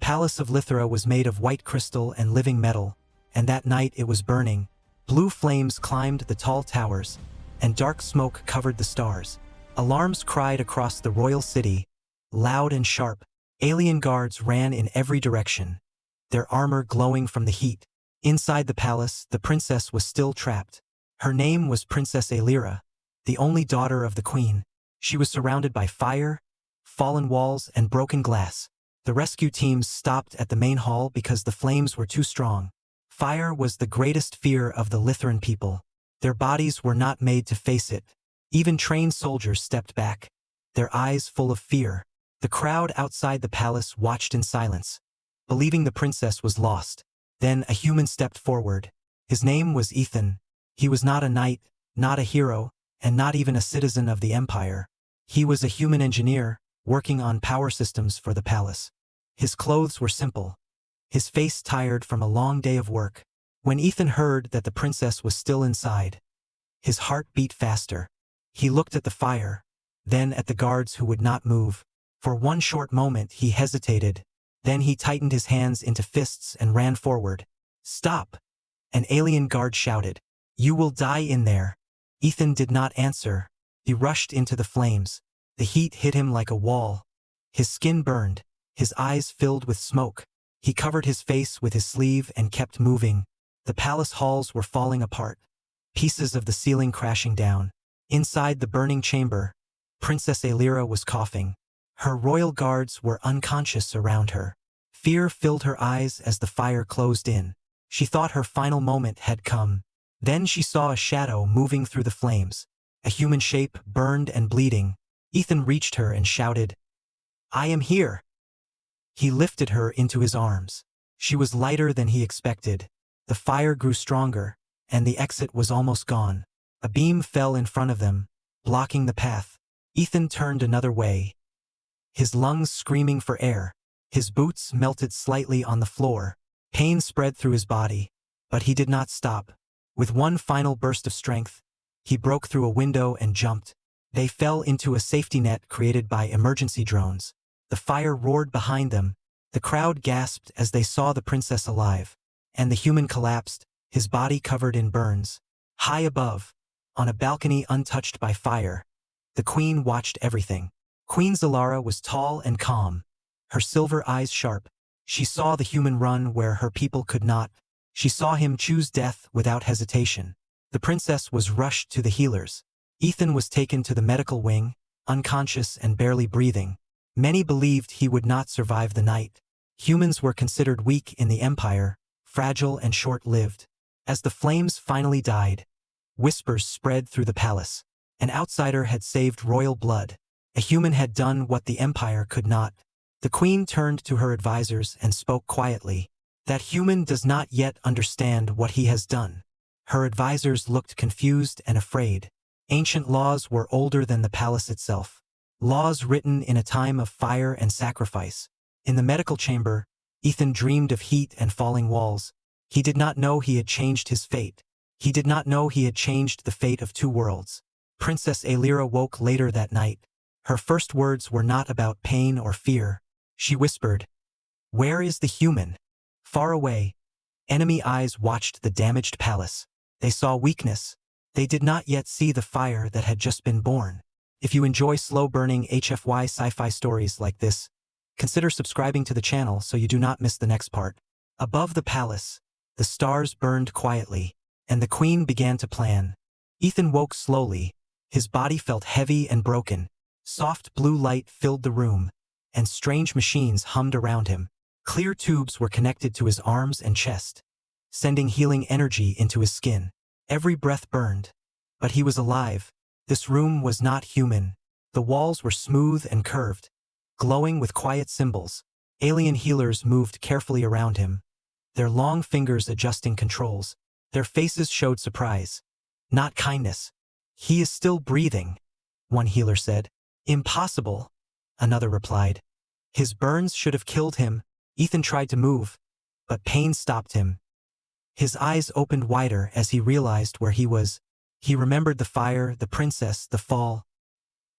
palace of Lithra was made of white crystal and living metal, and that night it was burning. Blue flames climbed the tall towers, and dark smoke covered the stars. Alarms cried across the royal city, loud and sharp. Alien guards ran in every direction, their armor glowing from the heat. Inside the palace, the princess was still trapped. Her name was Princess Aelira, the only daughter of the queen. She was surrounded by fire, fallen walls, and broken glass. The rescue teams stopped at the main hall because the flames were too strong. Fire was the greatest fear of the Lithran people. Their bodies were not made to face it. Even trained soldiers stepped back, their eyes full of fear. The crowd outside the palace watched in silence, believing the princess was lost. Then a human stepped forward. His name was Ethan. He was not a knight, not a hero, and not even a citizen of the empire. He was a human engineer, working on power systems for the palace. His clothes were simple, his face tired from a long day of work. When Ethan heard that the princess was still inside, his heart beat faster. He looked at the fire, then at the guards who would not move. For one short moment he hesitated, then he tightened his hands into fists and ran forward. "Stop!" An alien guard shouted. "You will die in there." Ethan did not answer. He rushed into the flames. The heat hit him like a wall. His skin burned, his eyes filled with smoke. He covered his face with his sleeve and kept moving. The palace halls were falling apart, pieces of the ceiling crashing down. Inside the burning chamber, Princess Aelira was coughing. Her royal guards were unconscious around her. Fear filled her eyes as the fire closed in. She thought her final moment had come. Then she saw a shadow moving through the flames. A human shape, burned and bleeding. Ethan reached her and shouted, "I am here." He lifted her into his arms. She was lighter than he expected. The fire grew stronger, and the exit was almost gone. A beam fell in front of them, blocking the path. Ethan turned another way, his lungs screaming for air. His boots melted slightly on the floor. Pain spread through his body, but he did not stop. With one final burst of strength, he broke through a window and jumped. They fell into a safety net created by emergency drones. The fire roared behind them. The crowd gasped as they saw the princess alive, and the human collapsed, his body covered in burns. High above, on a balcony untouched by fire, the queen watched everything. Queen Zalara was tall and calm, her silver eyes sharp. She saw the human run where her people could not. She saw him choose death without hesitation. The princess was rushed to the healers. Ethan was taken to the medical wing, unconscious and barely breathing. Many believed he would not survive the night. Humans were considered weak in the empire, fragile and short-lived. As the flames finally died, whispers spread through the palace. An outsider had saved royal blood. A human had done what the empire could not. The queen turned to her advisors and spoke quietly. That human does not yet understand what he has done. Her advisors looked confused and afraid. Ancient laws were older than the palace itself. Laws written in a time of fire and sacrifice. In the medical chamber, Ethan dreamed of heat and falling walls. He did not know he had changed his fate. He did not know he had changed the fate of two worlds. Princess Aelira woke later that night. Her first words were not about pain or fear. She whispered, "Where is the human?" Far away, enemy eyes watched the damaged palace. They saw weakness. They did not yet see the fire that had just been born. If you enjoy slow-burning HFY sci-fi stories like this, consider subscribing to the channel so you do not miss the next part. Above the palace, the stars burned quietly, and the queen began to plan. Ethan woke slowly. His body felt heavy and broken. Soft blue light filled the room, and strange machines hummed around him. Clear tubes were connected to his arms and chest, sending healing energy into his skin. Every breath burned, but he was alive. This room was not human. The walls were smooth and curved, glowing with quiet symbols. Alien healers moved carefully around him, their long fingers adjusting controls. Their faces showed surprise, not kindness. "He is still breathing," one healer said. "Impossible," another replied. "His burns should have killed him." Ethan tried to move, but pain stopped him. His eyes opened wider as he realized where he was. He remembered the fire, the princess, the fall.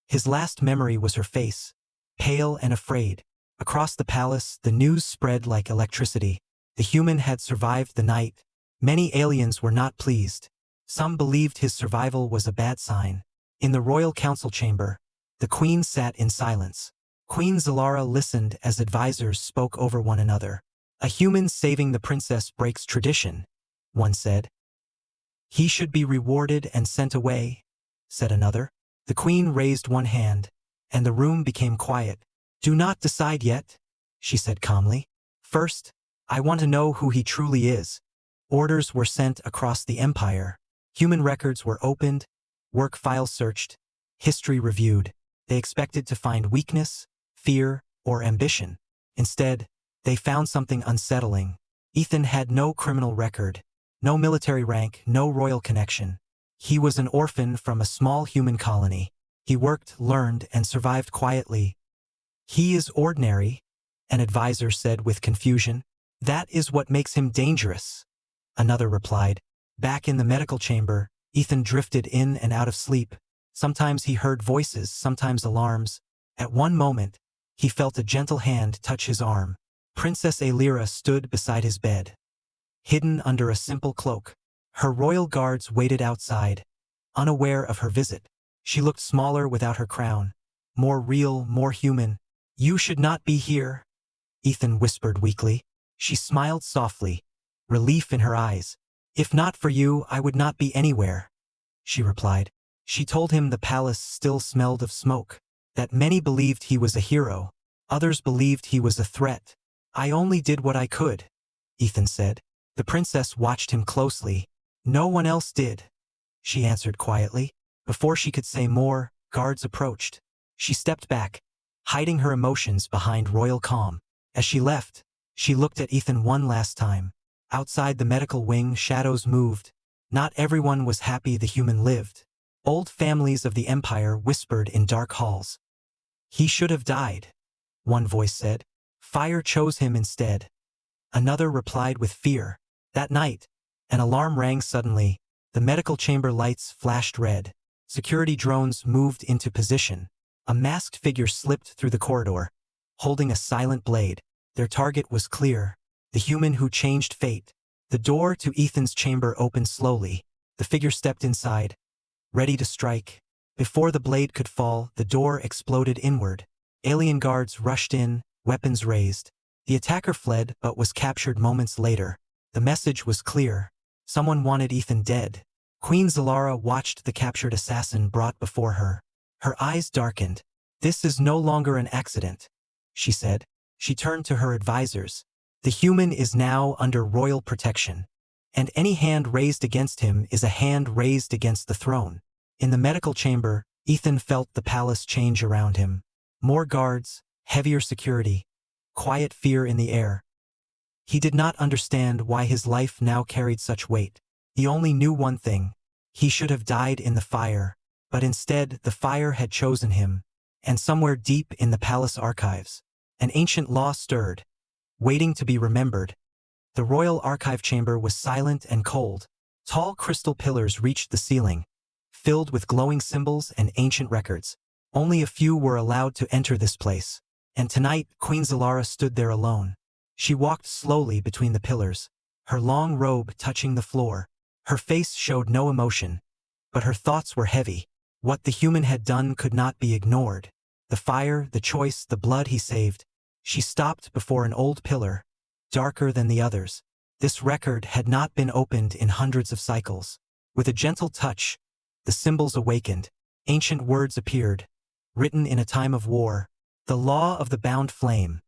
His last memory was her face, pale and afraid. Across the palace, the news spread like electricity. The human had survived the night. Many aliens were not pleased. Some believed his survival was a bad sign. In the royal council chamber, the queen sat in silence. Queen Zalara listened as advisors spoke over one another. "A human saving the princess breaks tradition," one said. "He should be rewarded and sent away," said another. The queen raised one hand, and the room became quiet. "Do not decide yet," she said calmly. "First, I want to know who he truly is." Orders were sent across the empire. Human records were opened, work files searched, history reviewed. They expected to find weakness, fear, or ambition. Instead, they found something unsettling. Ethan had no criminal record, no military rank, no royal connection. He was an orphan from a small human colony. He worked, learned, and survived quietly. "He is ordinary," an advisor said with confusion. "That is what makes him dangerous," another replied. Back in the medical chamber, Ethan drifted in and out of sleep. Sometimes he heard voices, sometimes alarms. At one moment, he felt a gentle hand touch his arm. Princess Aelira stood beside his bed, hidden under a simple cloak. Her royal guards waited outside, unaware of her visit. She looked smaller without her crown, more real, more human. "You should not be here," Ethan whispered weakly. She smiled softly, relief in her eyes. "If not for you, I would not be anywhere," she replied. She told him the palace still smelled of smoke, that many believed he was a hero, others believed he was a threat. "I only did what I could," Ethan said. The princess watched him closely. "No one else did," she answered quietly. Before she could say more, guards approached. She stepped back, hiding her emotions behind royal calm. As she left, she looked at Ethan one last time. Outside the medical wing, shadows moved. Not everyone was happy the human lived. Old families of the empire whispered in dark halls. "He should have died," one voice said. "Fire chose him instead." Another replied with fear. That night, an alarm rang suddenly. The medical chamber lights flashed red. Security drones moved into position. A masked figure slipped through the corridor, holding a silent blade. Their target was clear. The human who changed fate. The door to Ethan's chamber opened slowly. The figure stepped inside, ready to strike. Before the blade could fall, the door exploded inward. Alien guards rushed in, weapons raised. The attacker fled but was captured moments later. The message was clear. Someone wanted Ethan dead. Queen Zalara watched the captured assassin brought before her. Her eyes darkened. "This is no longer an accident," she said. She turned to her advisors. "The human is now under royal protection, and any hand raised against him is a hand raised against the throne." In the medical chamber, Ethan felt the palace change around him. More guards, heavier security, quiet fear in the air. He did not understand why his life now carried such weight. He only knew one thing. He should have died in the fire, but instead the fire had chosen him. And somewhere deep in the palace archives, an ancient law stirred, waiting to be remembered. The royal archive chamber was silent and cold. Tall crystal pillars reached the ceiling, filled with glowing symbols and ancient records. Only a few were allowed to enter this place. And tonight, Queen Zalara stood there alone. She walked slowly between the pillars, her long robe touching the floor. Her face showed no emotion, but her thoughts were heavy. What the human had done could not be ignored. The fire, the choice, the blood he saved. She stopped before an old pillar, darker than the others. This record had not been opened in hundreds of cycles. With a gentle touch, the symbols awakened. Ancient words appeared, written in a time of war. "The law of the bound flame,"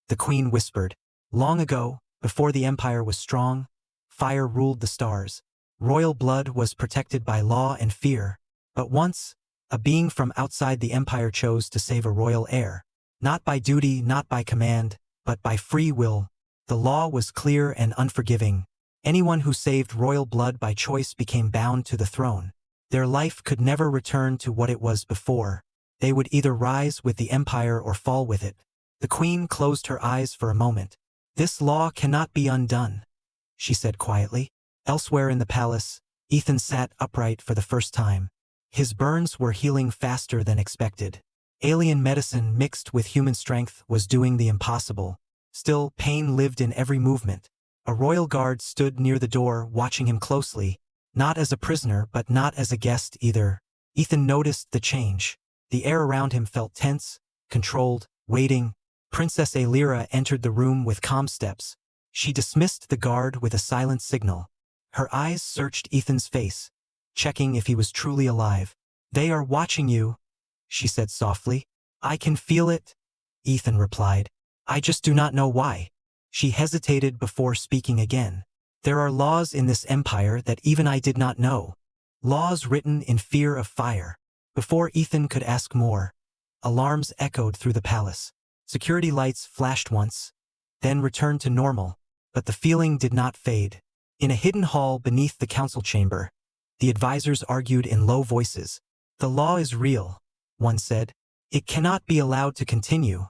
the queen whispered. "Long ago, before the empire was strong, fire ruled the stars. Royal blood was protected by law and fear. But once, a being from outside the empire chose to save a royal heir. Not by duty, not by command, but by free will. The law was clear and unforgiving. Anyone who saved royal blood by choice became bound to the throne. Their life could never return to what it was before. They would either rise with the empire or fall with it." The queen closed her eyes for a moment. "This law cannot be undone," she said quietly. Elsewhere in the palace, Ethan sat upright for the first time. His burns were healing faster than expected. Alien medicine mixed with human strength was doing the impossible. Still, pain lived in every movement. A royal guard stood near the door watching him closely, not as a prisoner but not as a guest either. Ethan noticed the change. The air around him felt tense, controlled, waiting. Princess Aelira entered the room with calm steps. She dismissed the guard with a silent signal. Her eyes searched Ethan's face, checking if he was truly alive. "They are watching you," she said softly. "I can feel it," Ethan replied. "I just do not know why." She hesitated before speaking again. "There are laws in this empire that even I did not know. Laws written in fear of fire." Before Ethan could ask more, alarms echoed through the palace. Security lights flashed once, then returned to normal, but the feeling did not fade. In a hidden hall beneath the council chamber, the advisors argued in low voices. "The law is real," one said. "It cannot be allowed to continue,"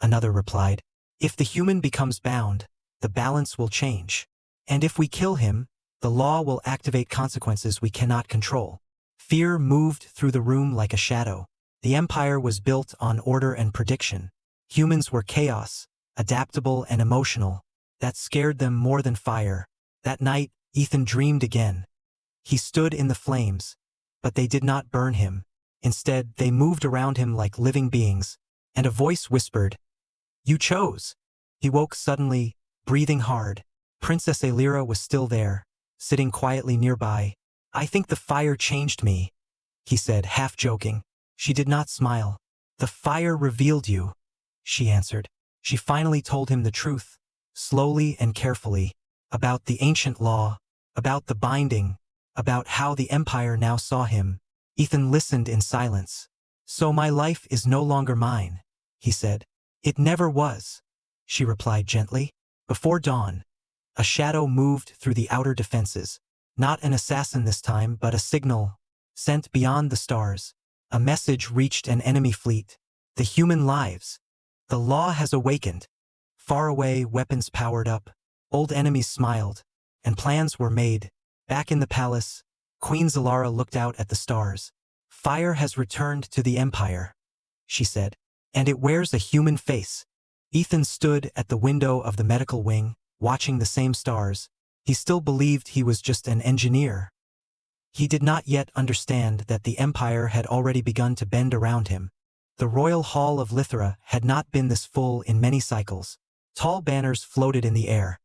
another replied. "If the human becomes bound, the balance will change. And if we kill him, the law will activate consequences we cannot control." Fear moved through the room like a shadow. The empire was built on order and prediction. Humans were chaos, adaptable and emotional. That scared them more than fire. That night, Ethan dreamed again. He stood in the flames, but they did not burn him. Instead, they moved around him like living beings, and a voice whispered, "You chose." He woke suddenly, breathing hard. Princess Aelira was still there, sitting quietly nearby. "I think the fire changed me," he said, half joking. She did not smile. "The fire revealed you," she answered. She finally told him the truth, slowly and carefully, about the ancient law, about the binding, about how the empire now saw him. Ethan listened in silence. "So my life is no longer mine," he said. "It never was," she replied gently. Before dawn, a shadow moved through the outer defenses. Not an assassin this time, but a signal, sent beyond the stars. A message reached an enemy fleet. "The human lives. The law has awakened." Far away, weapons powered up. Old enemies smiled, and plans were made. Back in the palace, Queen Zalara looked out at the stars. "Fire has returned to the empire," she said, "and it wears a human face." Ethan stood at the window of the medical wing, watching the same stars. He still believed he was just an engineer. He did not yet understand that the empire had already begun to bend around him. The royal hall of Lithra had not been this full in many cycles. Tall banners floated in the air,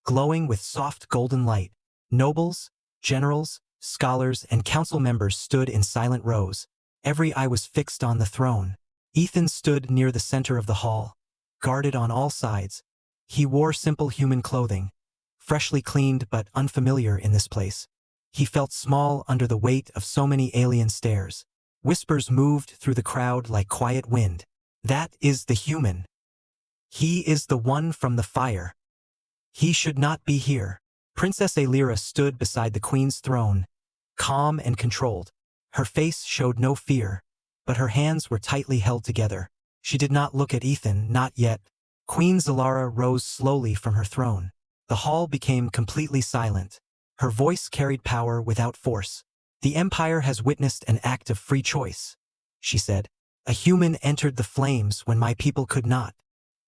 glowing with soft golden light. Nobles, generals, scholars, and council members stood in silent rows. Every eye was fixed on the throne. Ethan stood near the center of the hall, guarded on all sides. He wore simple human clothing, freshly cleaned but unfamiliar in this place. He felt small under the weight of so many alien stares. Whispers moved through the crowd like quiet wind. "That is the human. He is the one from the fire. He should not be here." Princess Aelira stood beside the queen's throne, calm and controlled. Her face showed no fear, but her hands were tightly held together. She did not look at Ethan, not yet. Queen Zalara rose slowly from her throne. The hall became completely silent. Her voice carried power without force. "The empire has witnessed an act of free choice," she said. "A human entered the flames when my people could not.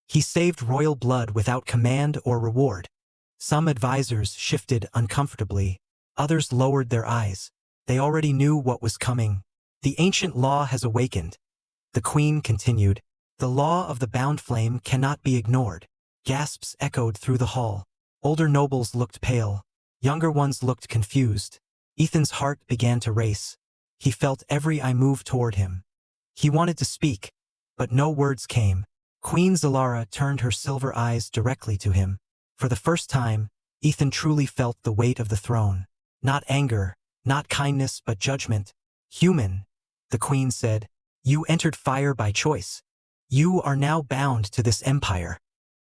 He saved royal blood without command or reward." Some advisors shifted uncomfortably. Others lowered their eyes. They already knew what was coming. "The ancient law has awakened," the queen continued. "The law of the bound flame cannot be ignored." Gasps echoed through the hall. Older nobles looked pale. Younger ones looked confused. Ethan's heart began to race. He felt every eye move toward him. He wanted to speak, but no words came. Queen Zalara turned her silver eyes directly to him. For the first time, Ethan truly felt the weight of the throne. Not anger, not kindness, but judgment. "Human," the queen said, "you entered fire by choice. You are now bound to this empire."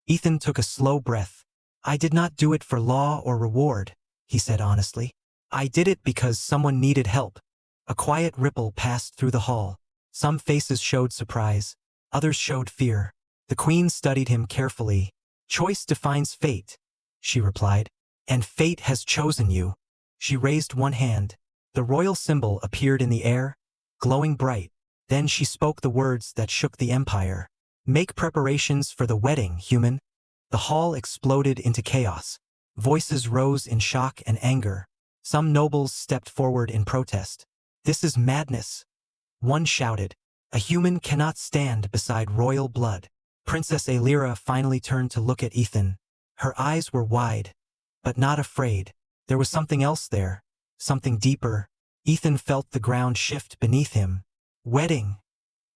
Ethan took a slow breath. "I did not do it for law or reward," he said honestly. "I did it because someone needed help." A quiet ripple passed through the hall. Some faces showed surprise. Others showed fear. The queen studied him carefully. "Choice defines fate," she replied. "And fate has chosen you." She raised one hand. The royal symbol appeared in the air, glowing bright. Then she spoke the words that shook the empire. "Make preparations for the wedding, human." The hall exploded into chaos. Voices rose in shock and anger. Some nobles stepped forward in protest. "This is madness," one shouted. "A human cannot stand beside royal blood." Princess Aelira finally turned to look at Ethan. Her eyes were wide, but not afraid. There was something else there, something deeper. Ethan felt the ground shift beneath him. "Wedding,"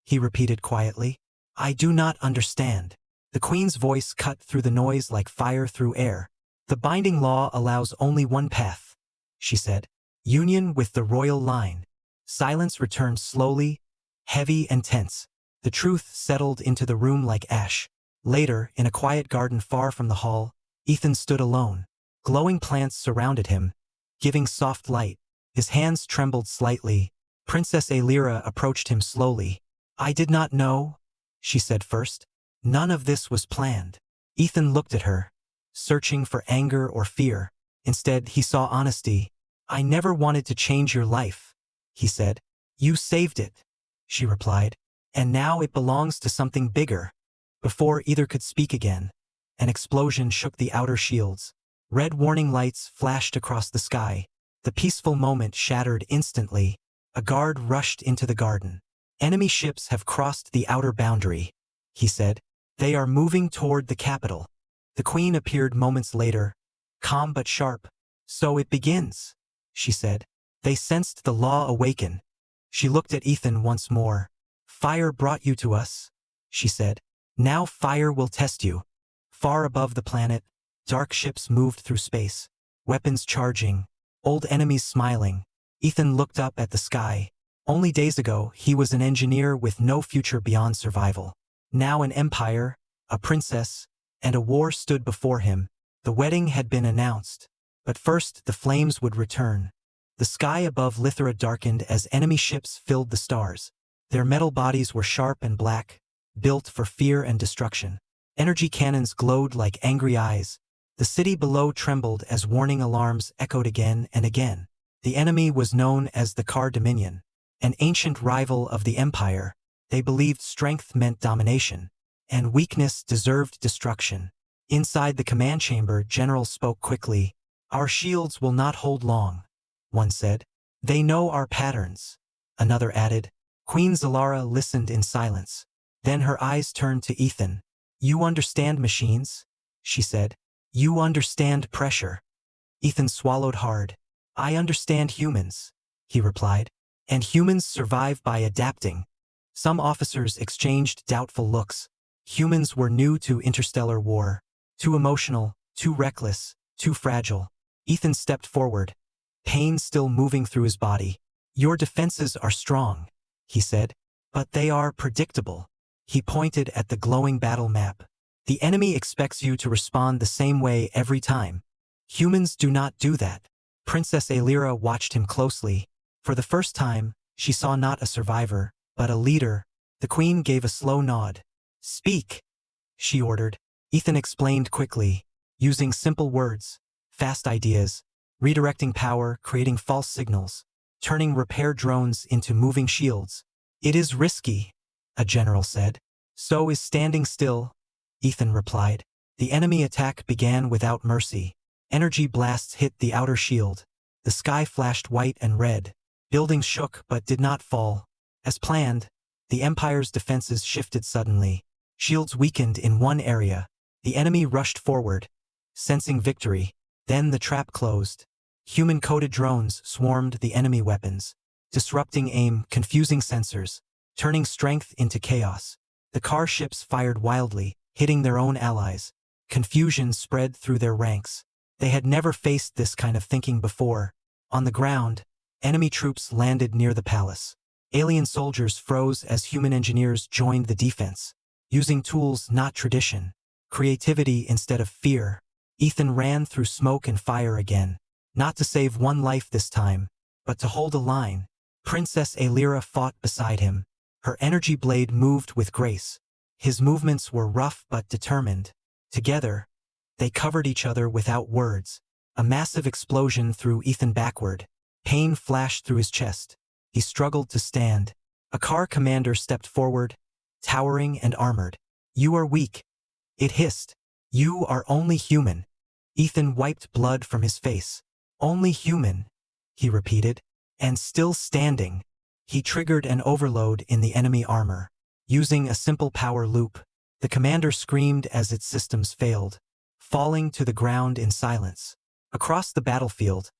he repeated quietly. "I do not understand." The queen's voice cut through the noise like fire through air. "The binding law allows only one path," she said. "Union with the royal line." Silence returned slowly, heavy and tense. The truth settled into the room like ash. Later, in a quiet garden far from the hall, Ethan stood alone. Glowing plants surrounded him, giving soft light. His hands trembled slightly. Princess Aelira approached him slowly. "I did not know," she said first. "None of this was planned." Ethan looked at her, searching for anger or fear. Instead, he saw honesty. "I never wanted to change your life," he said. "You saved it," she replied. "And now it belongs to something bigger." Before either could speak again, an explosion shook the outer shields. Red warning lights flashed across the sky. The peaceful moment shattered instantly. A guard rushed into the garden. "Enemy ships have crossed the outer boundary," he said. "They are moving toward the capital." The queen appeared moments later, calm but sharp. "So it begins," she said. "They sensed the law awaken." She looked at Ethan once more. "Fire brought you to us," she said. "Now fire will test you." Far above the planet, dark ships moved through space, weapons charging, old enemies smiling. Ethan looked up at the sky. Only days ago, he was an engineer with no future beyond survival. Now an empire, a princess, and a war stood before him. The wedding had been announced. But first, the flames would return. The sky above Lithra darkened as enemy ships filled the stars. Their metal bodies were sharp and black, built for fear and destruction. Energy cannons glowed like angry eyes. The city below trembled as warning alarms echoed again and again. The enemy was known as the Car Dominion, an ancient rival of the Empire. They believed strength meant domination, and weakness deserved destruction. Inside the command chamber, General spoke quickly. "Our shields will not hold long," one said. "They know our patterns," another added. Queen Zalara listened in silence. Then her eyes turned to Ethan. "You understand machines?" she said. "You understand pressure." Ethan swallowed hard. "I understand humans," he replied. "And humans survive by adapting." Some officers exchanged doubtful looks. Humans were new to interstellar war. Too emotional, too reckless, too fragile. Ethan stepped forward, pain still moving through his body. "Your defenses are strong," he said, "but they are predictable." He pointed at the glowing battle map. "The enemy expects you to respond the same way every time. Humans do not do that." Princess Aelira watched him closely. For the first time, she saw not a survivor, but a leader. The queen gave a slow nod. "Speak," she ordered. Ethan explained quickly, using simple words, fast ideas, redirecting power, creating false signals, turning repair drones into moving shields. "It is risky," a general said. "So is standing still," Ethan replied. The enemy attack began without mercy. Energy blasts hit the outer shield. The sky flashed white and red. Buildings shook but did not fall. As planned, the Empire's defenses shifted suddenly. Shields weakened in one area. The enemy rushed forward, sensing victory. Then the trap closed. Human-coded drones swarmed the enemy weapons, disrupting aim, confusing sensors, turning strength into chaos. The car ships fired wildly, hitting their own allies. Confusion spread through their ranks. They had never faced this kind of thinking before. On the ground, enemy troops landed near the palace. Alien soldiers froze as human engineers joined the defense, using tools not tradition, creativity instead of fear. Ethan ran through smoke and fire again, not to save one life this time, but to hold a line. Princess Aelira fought beside him. Her energy blade moved with grace. His movements were rough but determined. Together, they covered each other without words. A massive explosion threw Ethan backward. Pain flashed through his chest. He struggled to stand. A car commander stepped forward, towering and armored. "You are weak," it hissed. "You are only human." Ethan wiped blood from his face. "Only human," he repeated. "And still standing." He triggered an overload in the enemy armor. Using a simple power loop, the commander screamed as its systems failed, falling to the ground in silence. Across the battlefield,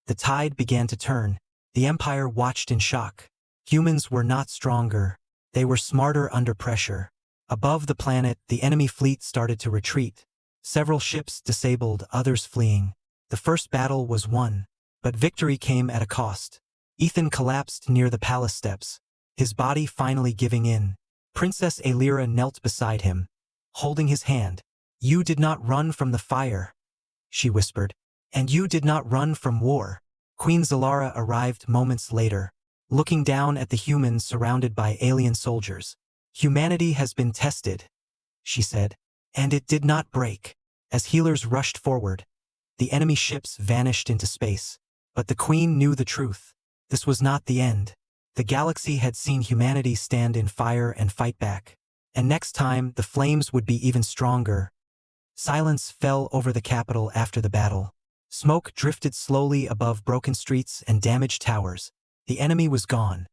the tide began to turn. The Empire watched in shock. Humans were not stronger. They were smarter under pressure. Above the planet, the enemy fleet started to retreat. Several ships disabled, others fleeing. The first battle was won, but victory came at a cost. Ethan collapsed near the palace steps, his body finally giving in. Princess Aelira knelt beside him, holding his hand. "You did not run from the fire," she whispered. "And you did not run from war." Queen Zalara arrived moments later, looking down at the humans surrounded by alien soldiers. "Humanity has been tested," she said, "and it did not break." As healers rushed forward, the enemy ships vanished into space. But the Queen knew the truth. This was not the end. The galaxy had seen humanity stand in fire and fight back. And next time, the flames would be even stronger. Silence fell over the capital after the battle. Smoke drifted slowly above broken streets and damaged towers. The enemy was gone.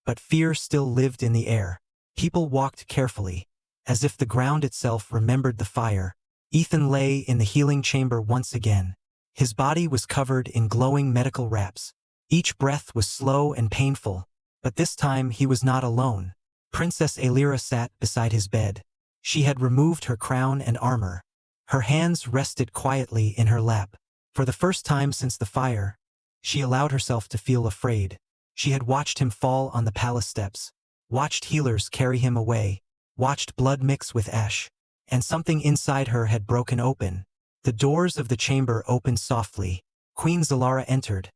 But fear still lived in the air. People walked carefully, as if the ground itself remembered the fire. Ethan lay in the healing chamber once again. His body was covered in glowing medical wraps. Each breath was slow and painful. But this time he was not alone. Princess Aelira sat beside his bed. She had removed her crown and armor. Her hands rested quietly in her lap. For the first time since the fire, she allowed herself to feel afraid. She had watched him fall on the palace steps, watched healers carry him away, watched blood mix with ash, and something inside her had broken open. The doors of the chamber opened softly. Queen Zalara entered,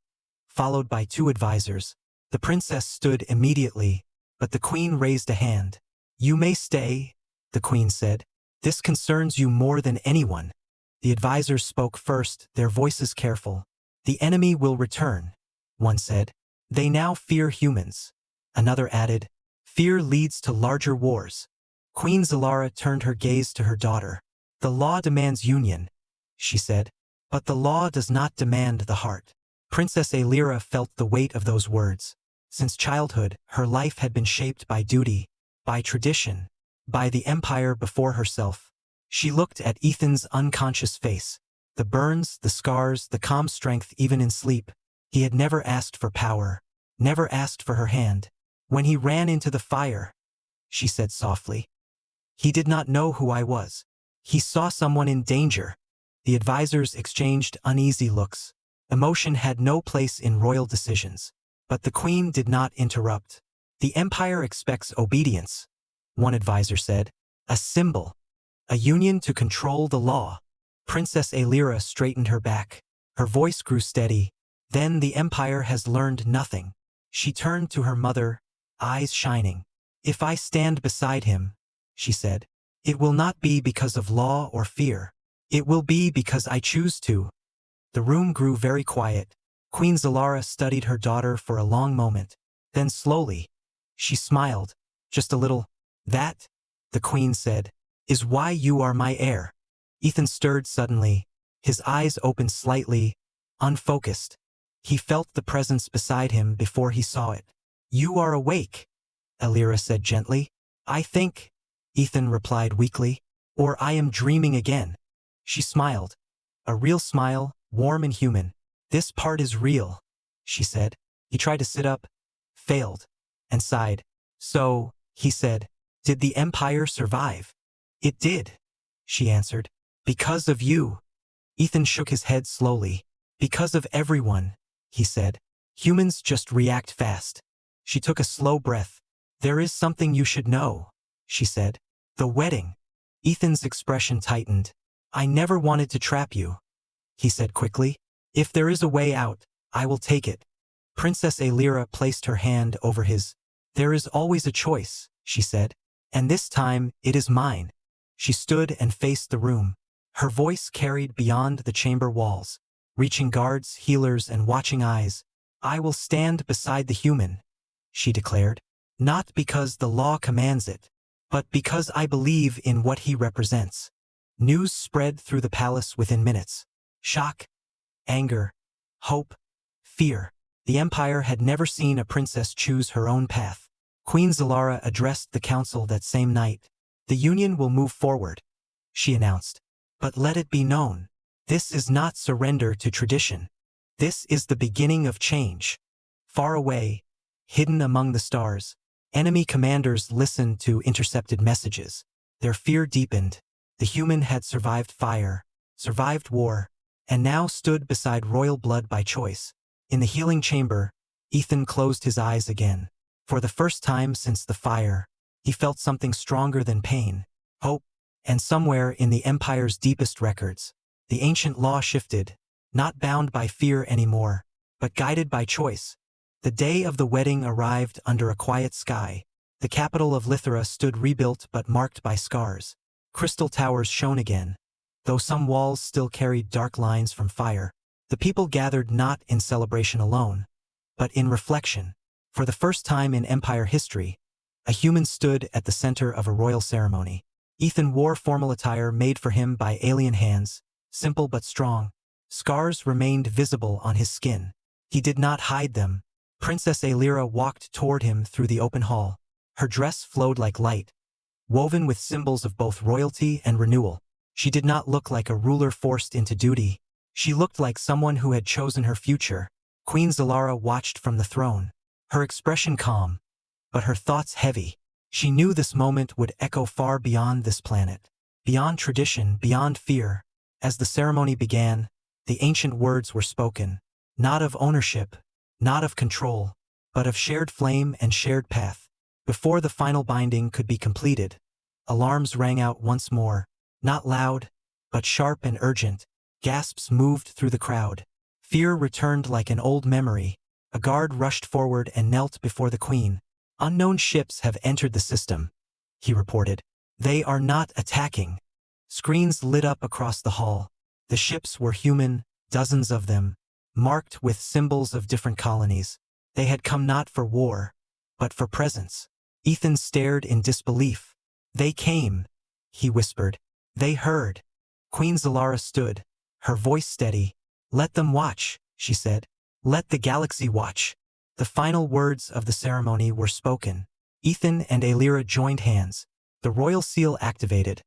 followed by 2 advisors. The princess stood immediately, but the queen raised a hand. "You may stay," the queen said. "This concerns you more than anyone." The advisors spoke first, their voices careful. "The enemy will return," one said. "They now fear humans." Another added, "Fear leads to larger wars." Queen Zalara turned her gaze to her daughter. "The law demands union," she said, "but the law does not demand the heart." Princess Aelira felt the weight of those words. Since childhood, her life had been shaped by duty, by tradition, by the empire before herself. She looked at Ethan's unconscious face. The burns, the scars, the calm strength even in sleep. He had never asked for power, never asked for her hand. "When he ran into the fire," she said softly, "he did not know who I was. He saw someone in danger." The advisors exchanged uneasy looks. Emotion had no place in royal decisions. But the queen did not interrupt. "The empire expects obedience," one advisor said. "A symbol. A union to control the law." Princess Aelira straightened her back. Her voice grew steady. "Then the empire has learned nothing." She turned to her mother, eyes shining. "If I stand beside him," she said, "it will not be because of law or fear. It will be because I choose to." The room grew very quiet. Queen Zalara studied her daughter for a long moment. Then slowly, she smiled, just a little. "That," the queen said, "is why you are my heir." Ethan stirred suddenly, his eyes opened slightly, unfocused. He felt the presence beside him before he saw it. "You are awake," Aelira said gently. "I think," Ethan replied weakly, "or I am dreaming again." She smiled. A real smile, warm and human. "This part is real," she said. He tried to sit up, failed, and sighed. "So," he said, "did the empire survive?" "It did," she answered. "Because of you." Ethan shook his head slowly. "Because of everyone," he said. "Humans just react fast." She took a slow breath. "There is something you should know," she said. "The wedding." Ethan's expression tightened. "I never wanted to trap you," he said quickly. "If there is a way out, I will take it." Princess Aelira placed her hand over his. "There is always a choice," she said. "And this time, it is mine." She stood and faced the room. Her voice carried beyond the chamber walls, reaching guards, healers, and watching eyes. "I will stand beside the human," she declared. Not because the law commands it, but because I believe in what he represents. News spread through the palace within minutes. Shock, anger, hope, fear. The empire had never seen a princess choose her own path. Queen Zalara addressed the council that same night. The union will move forward, she announced. But let it be known, this is not surrender to tradition. This is the beginning of change. Far away, hidden among the stars, enemy commanders listened to intercepted messages. Their fear deepened. The human had survived fire, survived war, and now stood beside royal blood by choice. In the healing chamber, Ethan closed his eyes again. For the first time since the fire, he felt something stronger than pain, hope, and somewhere in the Empire's deepest records, the ancient law shifted, not bound by fear anymore, but guided by choice. The day of the wedding arrived under a quiet sky. The capital of Lithera stood rebuilt but marked by scars. Crystal towers shone again, though some walls still carried dark lines from fire. The people gathered not in celebration alone, but in reflection. For the first time in Empire history, a human stood at the center of a royal ceremony. Ethan wore formal attire made for him by alien hands, simple but strong. Scars remained visible on his skin. He did not hide them. Princess Aelira walked toward him through the open hall. Her dress flowed like light, woven with symbols of both royalty and renewal. She did not look like a ruler forced into duty. She looked like someone who had chosen her future. Queen Zalara watched from the throne, her expression calm, but her thoughts heavy. She knew this moment would echo far beyond this planet, beyond tradition, beyond fear. As the ceremony began, the ancient words were spoken, not of ownership, not of control, but of shared flame and shared path. Before the final binding could be completed, alarms rang out once more, not loud, but sharp and urgent. Gasps moved through the crowd. Fear returned like an old memory. A guard rushed forward and knelt before the queen. Unknown ships have entered the system, he reported. They are not attacking. Screens lit up across the hall. The ships were human, dozens of them, marked with symbols of different colonies. They had come not for war, but for presence. Ethan stared in disbelief. They came, he whispered. They heard. Queen Zalara stood, her voice steady. Let them watch, she said. Let the galaxy watch. The final words of the ceremony were spoken. Ethan and Aelira joined hands. The royal seal activated,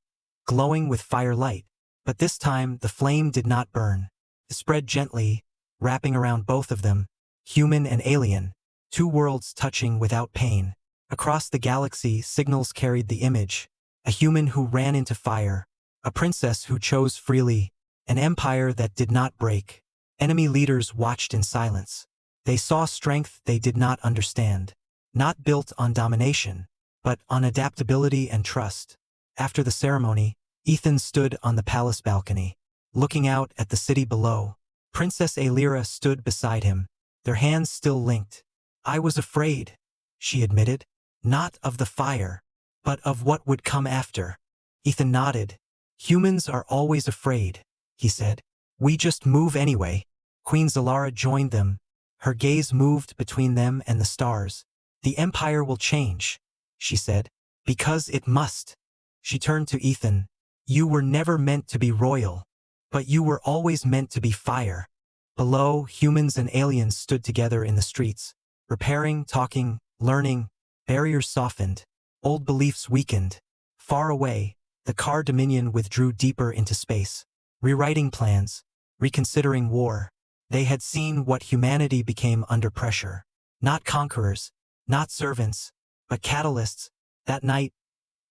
glowing with fire light. But this time the flame did not burn. It spread gently, wrapping around both of them, human and alien, two worlds touching without pain. Across the galaxy, signals carried the image. A human who ran into fire, a princess who chose freely, an empire that did not break. Enemy leaders watched in silence. They saw strength they did not understand, not built on domination, but on adaptability and trust. After the ceremony, Ethan stood on the palace balcony, looking out at the city below. Princess Aelira stood beside him, their hands still linked. I was afraid, she admitted, not of the fire, but of what would come after. Ethan nodded. Humans are always afraid, he said. We just move anyway. Queen Zalara joined them. Her gaze moved between them and the stars. The empire will change, she said, because it must. She turned to Ethan. You were never meant to be royal, but you were always meant to be fire. Below, humans and aliens stood together in the streets, repairing, talking, learning. Barriers softened, old beliefs weakened. Far away, the Car Dominion withdrew deeper into space, rewriting plans, reconsidering war. They had seen what humanity became under pressure. Not conquerors, not servants, but catalysts. That night,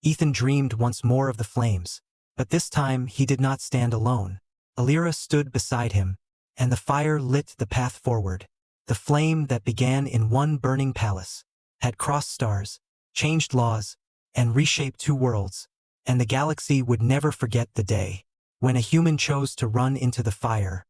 Ethan dreamed once more of the flames, but this time he did not stand alone. Aelira stood beside him, and the fire lit the path forward. The flame that began in one burning palace had crossed stars, changed laws, and reshaped two worlds, and the galaxy would never forget the day when a human chose to run into the fire,